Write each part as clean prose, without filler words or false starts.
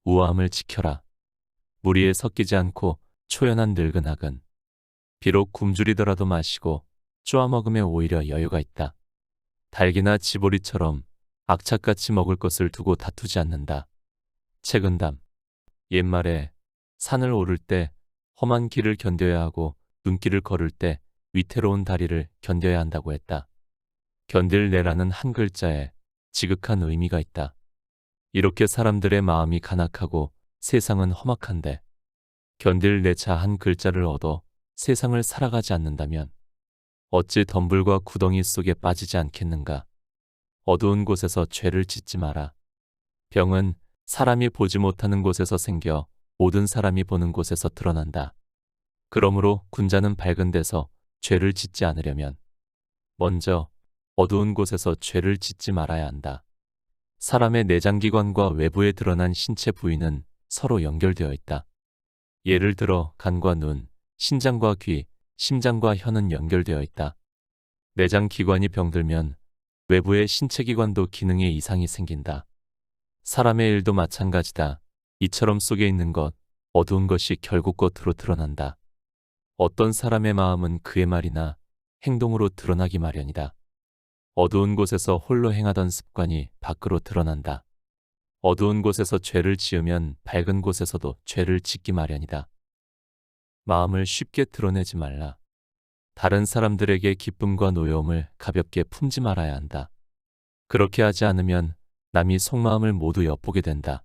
우아함을 지켜라. 무리에 섞이지 않고 초연한 늙은 학은 비록 굶주리더라도 마시고 쪼아먹음에 오히려 여유가 있다. 닭이나 지보리처럼 악착같이 먹을 것을 두고 다투지 않는다. 책은담. 옛말에 산을 오를 때 험한 길을 견뎌야 하고 눈길을 걸을 때 위태로운 다리를 견뎌야 한다고 했다. 견딜내라는 한 글자에 지극한 의미가 있다. 이렇게 사람들의 마음이 간악하고 세상은 험악한데 견딜내자 한 글자를 얻어 세상을 살아가지 않는다면 어찌 덤불과 구덩이 속에 빠지지 않겠는가. 어두운 곳에서 죄를 짓지 마라. 병은 사람이 보지 못하는 곳에서 생겨 모든 사람이 보는 곳에서 드러난다. 그러므로 군자는 밝은 데서 죄를 짓지 않으려면 먼저 어두운 곳에서 죄를 짓지 말아야 한다. 사람의 내장기관과 외부에 드러난 신체 부위는 서로 연결되어 있다. 예를 들어 간과 눈, 신장과 귀, 심장과 혀는 연결되어 있다. 내장기관이 병들면 외부의 신체기관도 기능에 이상이 생긴다. 사람의 일도 마찬가지다. 이처럼 속에 있는 것, 어두운 것이 결국 겉으로 드러난다. 어떤 사람의 마음은 그의 말이나 행동으로 드러나기 마련이다. 어두운 곳에서 홀로 행하던 습관이 밖으로 드러난다. 어두운 곳에서 죄를 지으면 밝은 곳에서도 죄를 짓기 마련이다. 마음을 쉽게 드러내지 말라. 다른 사람들에게 기쁨과 노여움을 가볍게 품지 말아야 한다. 그렇게 하지 않으면 남이 속마음을 모두 엿보게 된다.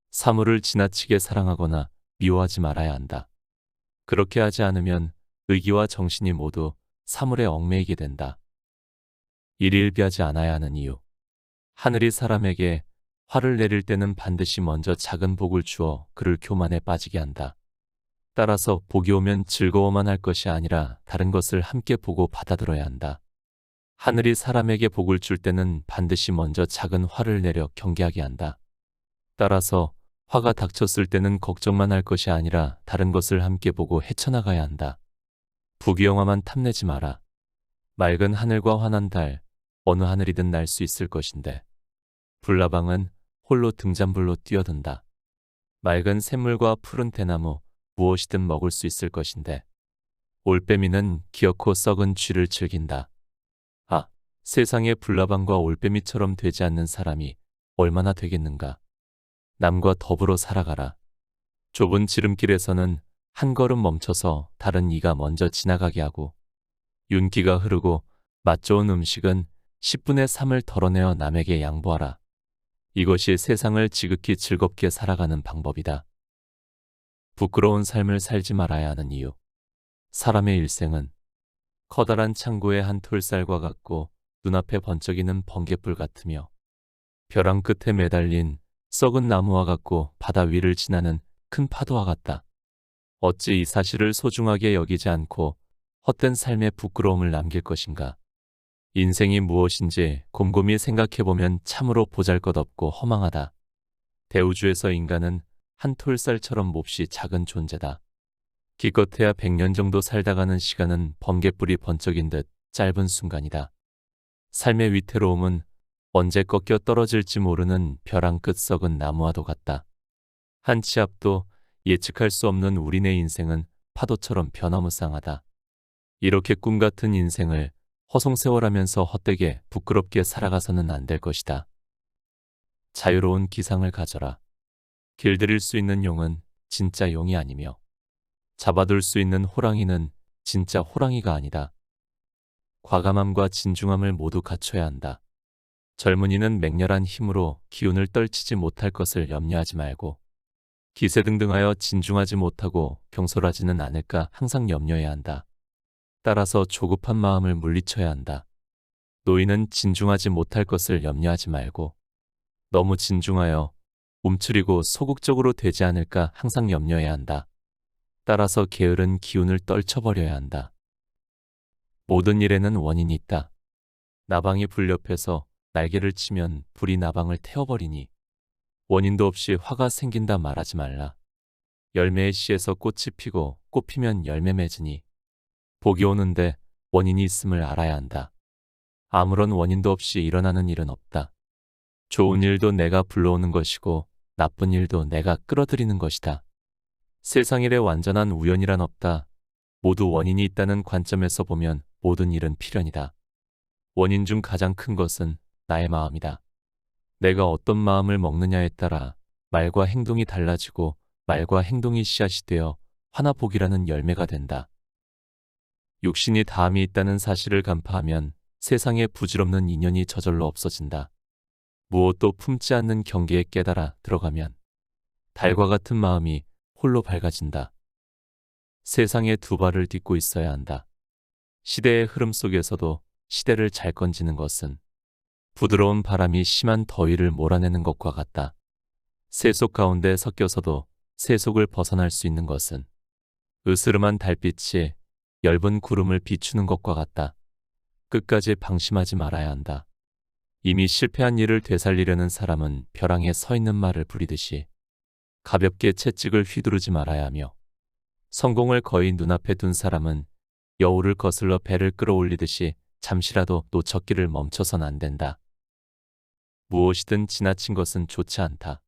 사물을 지나치게 사랑하거나 미워하지 말아야 한다. 그렇게 하지 않으면 의기와 정신이 모두 사물에 얽매이게 된다. 일일비하지 않아야 하는 이유. 하늘이 사람에게 화를 내릴 때는 반드시 먼저 작은 복을 주어 그를 교만에 빠지게 한다. 따라서 복이 오면 즐거워만 할 것이 아니라 다른 것을 함께 보고 받아들여야 한다. 하늘이 사람에게 복을 줄 때는 반드시 먼저 작은 화를 내려 경계하게 한다. 따라서 화가 닥쳤을 때는 걱정만 할 것이 아니라 다른 것을 함께 보고 헤쳐나가야 한다. 부귀영화만 탐내지 마라. 맑은 하늘과 환한 달, 어느 하늘이든 날 수 있을 것인데 불나방은 홀로 등잔불로 뛰어든다. 맑은 샘물과 푸른 대나무, 무엇이든 먹을 수 있을 것인데 올빼미는 기어코 썩은 쥐를 즐긴다. 아, 세상에 불나방과 올빼미처럼 되지 않는 사람이 얼마나 되겠는가. 남과 더불어 살아가라. 좁은 지름길에서는 한 걸음 멈춰서 다른 이가 먼저 지나가게 하고 윤기가 흐르고 맛 좋은 음식은 10분의 3을 덜어내어 남에게 양보하라. 이것이 세상을 지극히 즐겁게 살아가는 방법이다. 부끄러운 삶을 살지 말아야 하는 이유. 사람의 일생은 커다란 창고의 한 톨쌀과 같고 눈앞에 번쩍이는 번갯불 같으며 벼랑 끝에 매달린 썩은 나무와 같고 바다 위를 지나는 큰 파도와 같다. 어찌 이 사실을 소중하게 여기지 않고 헛된 삶의 부끄러움을 남길 것인가. 인생이 무엇인지 곰곰이 생각해보면 참으로 보잘것없고 허망하다. 대우주에서 인간은 한 톨쌀처럼 몹시 작은 존재다. 기껏해야 100년 정도 살다가는 시간은 번갯불이 번쩍인 듯 짧은 순간이다. 삶의 위태로움은 언제 꺾여 떨어질지 모르는 벼랑 끝 썩은 나무와도 같다. 한 치 앞도 예측할 수 없는 우리네 인생은 파도처럼 변화무쌍하다. 이렇게 꿈같은 인생을 허송세월하면서 헛되게 부끄럽게 살아가서는 안 될 것이다. 자유로운 기상을 가져라. 길들일 수 있는 용은 진짜 용이 아니며 잡아둘 수 있는 호랑이는 진짜 호랑이가 아니다. 과감함과 진중함을 모두 갖춰야 한다. 젊은이는 맹렬한 힘으로 기운을 떨치지 못할 것을 염려하지 말고 기세등등하여 진중하지 못하고 경솔하지는 않을까 항상 염려해야 한다. 따라서 조급한 마음을 물리쳐야 한다. 노인은 진중하지 못할 것을 염려하지 말고 너무 진중하여 움츠리고 소극적으로 되지 않을까 항상 염려해야 한다. 따라서 게으른 기운을 떨쳐버려야 한다. 모든 일에는 원인이 있다. 나방이 불 옆에서 날개를 치면 불이 나방을 태워버리니 원인도 없이 화가 생긴다 말하지 말라. 열매의 씨에서 꽃이 피고 꽃 피면 열매 맺으니 복이 오는데 원인이 있음을 알아야 한다. 아무런 원인도 없이 일어나는 일은 없다. 좋은 일도 내가 불러오는 것이고 나쁜 일도 내가 끌어들이는 것이다. 세상 일에 완전한 우연이란 없다. 모두 원인이 있다는 관점에서 보면 모든 일은 필연이다. 원인 중 가장 큰 것은 나의 마음이다. 내가 어떤 마음을 먹느냐에 따라 말과 행동이 달라지고 말과 행동이 씨앗이 되어 화나복이라는 열매가 된다. 육신이 다함이 있다는 사실을 간파하면 세상에 부질없는 인연이 저절로 없어진다. 무엇도 품지 않는 경계에 깨달아 들어가면 달과 같은 마음이 홀로 밝아진다. 세상에 두 발을 딛고 있어야 한다. 시대의 흐름 속에서도 시대를 잘 건지는 것은 부드러운 바람이 심한 더위를 몰아내는 것과 같다. 세속 가운데 섞여서도 세속을 벗어날 수 있는 것은 으스름한 달빛이 엷은 구름을 비추는 것과 같다. 끝까지 방심하지 말아야 한다. 이미 실패한 일을 되살리려는 사람은 벼랑에 서 있는 말을 부리듯이 가볍게 채찍을 휘두르지 말아야 하며, 성공을 거의 눈앞에 둔 사람은 여우를 거슬러 배를 끌어올리듯이 잠시라도 놓쳤기를 멈춰선 안 된다. 무엇이든 지나친 것은 좋지 않다.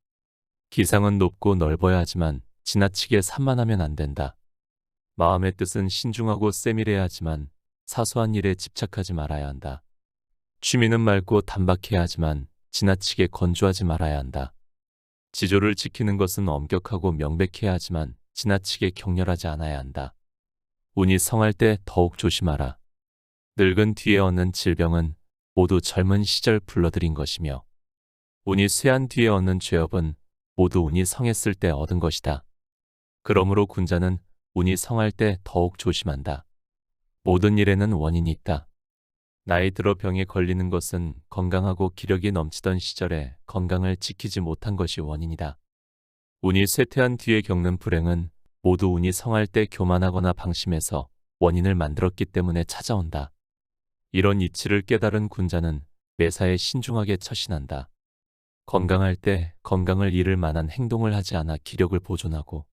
기상은 높고 넓어야 하지만 지나치게 산만하면 안 된다. 마음의 뜻은 신중하고 세밀해야 하지만 사소한 일에 집착하지 말아야 한다. 취미는 맑고 단박해야 하지만 지나치게 건조하지 말아야 한다. 지조를 지키는 것은 엄격하고 명백해야 하지만 지나치게 격렬하지 않아야 한다. 운이 성할 때 더욱 조심하라. 늙은 뒤에 얻는 질병은 모두 젊은 시절 불러들인 것이며, 운이 쇠한 뒤에 얻는 죄업은 모두 운이 성했을 때 얻은 것이다. 그러므로 군자는 운이 성할 때 더욱 조심한다. 모든 일에는 원인이 있다. 나이 들어 병에 걸리는 것은 건강하고 기력이 넘치던 시절에 건강을 지키지 못한 것이 원인이다. 운이 쇠퇴한 뒤에 겪는 불행은 모두 운이 성할 때 교만하거나 방심해서 원인을 만들었기 때문에 찾아온다. 이런 이치를 깨달은 군자는 매사에 신중하게 처신한다. 건강할 때 건강을 잃을 만한 행동을 하지 않아 기력을 보존하고,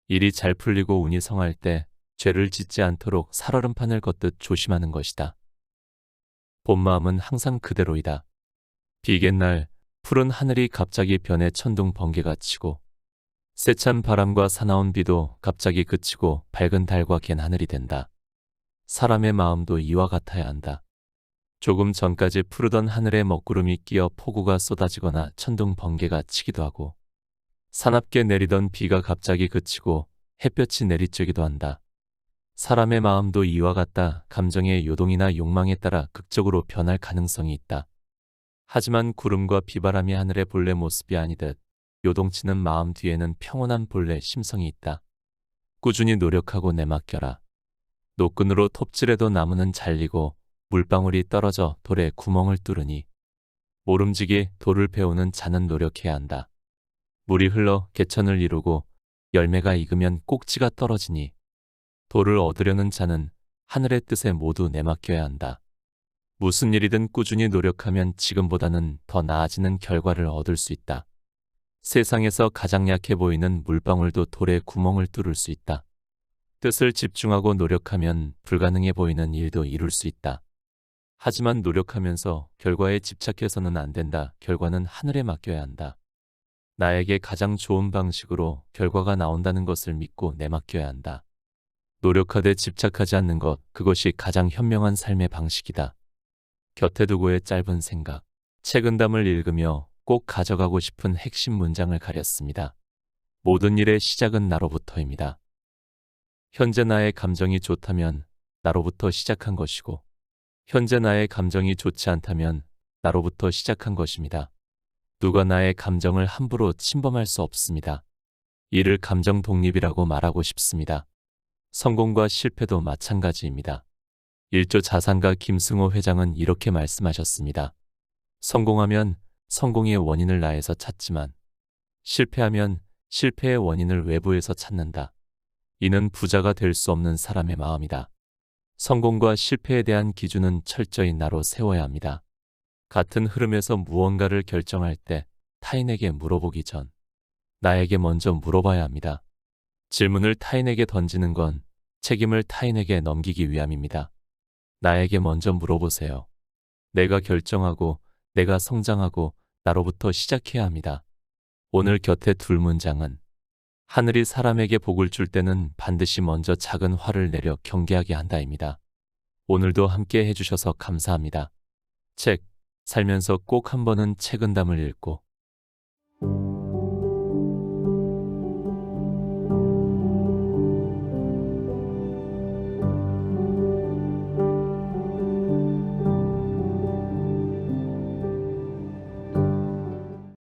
일이 잘 풀리고 운이 성할 때 죄를 짓지 않도록 살얼음판을 걷듯 조심하는 것이다. 본 마음은 항상 그대로이다. 비갯날 푸른 하늘이 갑자기 변해 천둥 번개가 치고, 세찬 바람과 사나운 비도 갑자기 그치고 밝은 달과 갠 하늘이 된다. 사람의 마음도 이와 같아야 한다. 조금 전까지 푸르던 하늘에 먹구름이 끼어 폭우가 쏟아지거나 천둥 번개가 치기도 하고, 사납게 내리던 비가 갑자기 그치고 햇볕이 내리쬐기도 한다. 사람의 마음도 이와 같다. 감정의 요동이나 욕망에 따라 극적으로 변할 가능성이 있다. 하지만 구름과 비바람이 하늘의 본래 모습이 아니듯 요동치는 마음 뒤에는 평온한 본래 심성이 있다. 꾸준히 노력하고 내맡겨라. 노끈으로 톱질해도 나무는 잘리고 물방울이 떨어져 돌에 구멍을 뚫으니, 모름지기 돌을 배우는 자는 노력해야 한다. 물이 흘러 개천을 이루고 열매가 익으면 꼭지가 떨어지니, 돌을 얻으려는 자는 하늘의 뜻에 모두 내맡겨야 한다. 무슨 일이든 꾸준히 노력하면 지금보다는 더 나아지는 결과를 얻을 수 있다. 세상에서 가장 약해 보이는 물방울도 돌에 구멍을 뚫을 수 있다. 뜻을 집중하고 노력하면 불가능해 보이는 일도 이룰 수 있다. 하지만 노력하면서 결과에 집착해서는 안 된다. 결과는 하늘에 맡겨야 한다. 나에게 가장 좋은 방식으로 결과가 나온다는 것을 믿고 내맡겨야 한다. 노력하되 집착하지 않는 것, 그것이 가장 현명한 삶의 방식이다. 곁에 두고의 짧은 생각. 책은담을 읽으며 꼭 가져가고 싶은 핵심 문장을 가렸습니다. 모든 일의 시작은 나로부터입니다. 현재 나의 감정이 좋다면 나로부터 시작한 것이고, 현재 나의 감정이 좋지 않다면 나로부터 시작한 것입니다. 누가 나의 감정을 함부로 침범할 수 없습니다. 이를 감정 독립이라고 말하고 싶습니다. 성공과 실패도 마찬가지입니다. 일조 자산가 김승호 회장은 이렇게 말씀하셨습니다. 성공하면 성공의 원인을 나에서 찾지만, 실패하면 실패의 원인을 외부에서 찾는다. 이는 부자가 될 수 없는 사람의 마음이다. 성공과 실패에 대한 기준은 철저히 나로 세워야 합니다. 같은 흐름에서 무언가를 결정할 때 타인에게 물어보기 전 나에게 먼저 물어봐야 합니다. 질문을 타인에게 던지는 건 책임을 타인에게 넘기기 위함입니다. 나에게 먼저 물어보세요. 내가 결정하고 내가 성장하고 나로부터 시작해야 합니다. 오늘 곁에 둘 문장은 하늘이 사람에게 복을 줄 때는 반드시 먼저 작은 화를 내려 경계하게 한다입니다. 오늘도 함께 해주셔서 감사합니다. 책, 살면서 꼭 한 번은 책은담을 읽고